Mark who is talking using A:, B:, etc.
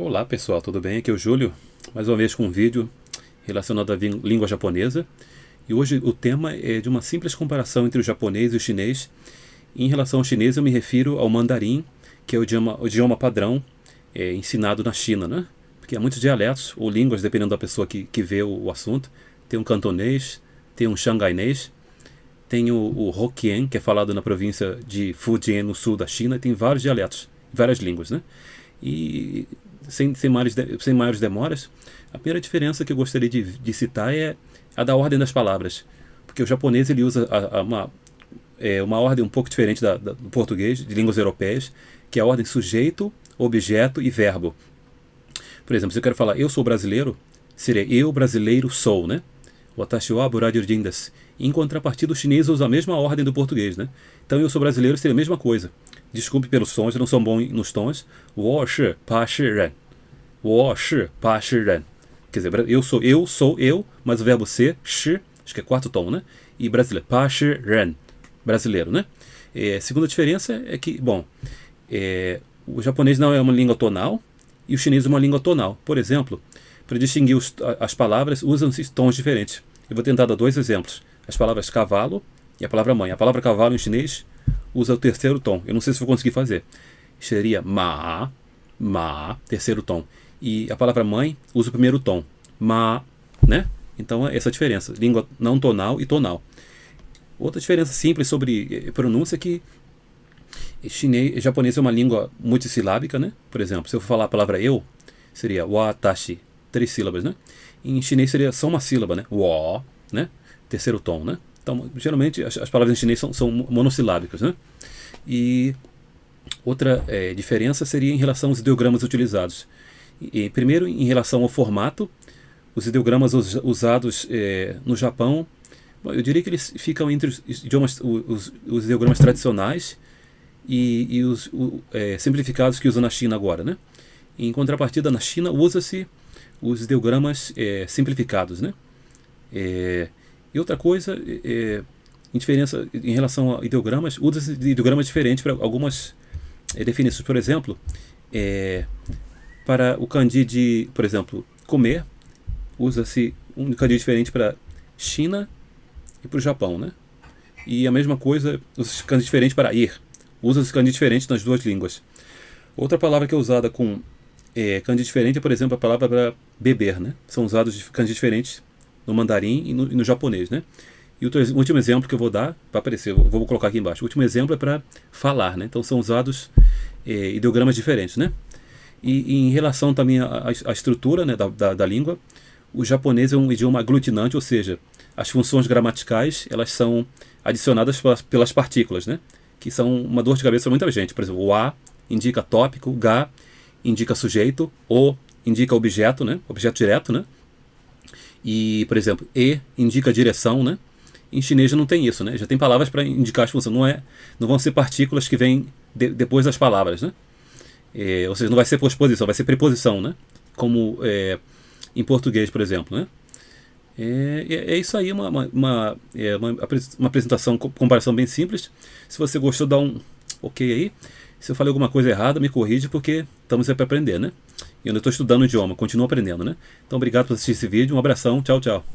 A: Olá pessoal, tudo bem? Aqui é o Júlio, mais uma vez com um vídeo relacionado à língua japonesa. E hoje o tema é de uma simples comparação entre o japonês e o chinês. Em relação ao chinês eu me refiro ao mandarim, que é o idioma padrão ensinado na China, né? Porque há muitos dialetos ou línguas, dependendo da pessoa que vê o assunto. Tem um cantonês, tem um xangainês, tem o Hokkien, que é falado na província de Fujian, no sul da China, e tem vários dialetos, várias línguas, né? E sem maiores demoras, a primeira diferença que eu gostaria de citar é a da ordem das palavras. Porque o japonês ele usa uma ordem um pouco diferente do português, de línguas europeias, que é a ordem sujeito, objeto e verbo. Por exemplo, se eu quero falar eu sou brasileiro, seria eu brasileiro sou, né? Watashi wa burajirin desu. Em contrapartida, o chinês usa a mesma ordem do português, né? Então eu sou brasileiro seria a mesma coisa. Desculpe pelos sons, eu não sou bom nos tons. Wo shi pa shi ren. Wo shi pa shi ren. Quer dizer, eu sou eu, mas o verbo ser, shi, acho que é quarto tom, né? E brasileiro, pa shi ren. Brasileiro, né? Segunda diferença é que, bom, o japonês não é uma língua tonal e o chinês é uma língua tonal. Por exemplo, para distinguir as palavras, usam-se tons diferentes. Eu vou tentar dar dois exemplos. As palavras cavalo e a palavra mãe. A palavra cavalo em chinês usa o terceiro tom. Eu não sei se vou conseguir fazer. Seria ma, terceiro tom. E a palavra mãe usa o primeiro tom. Ma, né? Então, essa é a diferença. Língua não tonal e tonal. Outra diferença simples sobre pronúncia é que japonês é uma língua multissilábica, né? Por exemplo, se eu for falar a palavra eu, seria watashi, 3 sílabas, né? Em chinês seria só uma sílaba, né? Wo, né? Terceiro tom, né? Então, geralmente, as palavras em chinês são monossilábicas, né? E outra diferença seria em relação aos ideogramas utilizados. Primeiro, em relação ao formato, os ideogramas usados no Japão, bom, eu diria que eles ficam entre os ideogramas tradicionais e os simplificados que usam na China agora, né? Em contrapartida, na China, usa-se os ideogramas simplificados, né? E outra coisa, em relação a ideogramas, usa-se ideogramas diferentes para algumas definições. Por exemplo, para o kanji de, por exemplo, comer, usa-se um kanji diferente para China e para o Japão, né? E a mesma coisa, os kanji diferentes para ir. Usa-se kanji diferente nas duas línguas. Outra palavra que é usada com kanji diferente é, por exemplo, a palavra para beber, né? São usados kanji diferentes no mandarim e no japonês, né? E o último exemplo que eu vou dar, para aparecer, eu vou colocar aqui embaixo. O último exemplo é para falar, né? Então são usados ideogramas diferentes, né? E em relação também à estrutura, né, da língua, o japonês é um idioma aglutinante, ou seja, as funções gramaticais elas são adicionadas pelas partículas, né? Que são uma dor de cabeça para muita gente. Por exemplo, o a indica tópico, ga indica sujeito, o indica objeto, né? Objeto direto, né? E, por exemplo, e indica direção, né? Em chinês já não tem isso, né? Já tem palavras para indicar as funções. Não vão ser partículas que vêm depois das palavras, né? Ou seja, não vai ser posposição, vai ser preposição, né? Como em português, por exemplo, né? Isso aí, uma apresentação, comparação bem simples. Se você gostou, dá um ok aí. Se eu falei alguma coisa errada, me corrige, porque estamos aí para aprender, né? E eu ainda estou estudando o idioma, continuo aprendendo, né? Então, obrigado por assistir esse vídeo, um abração, tchau, tchau.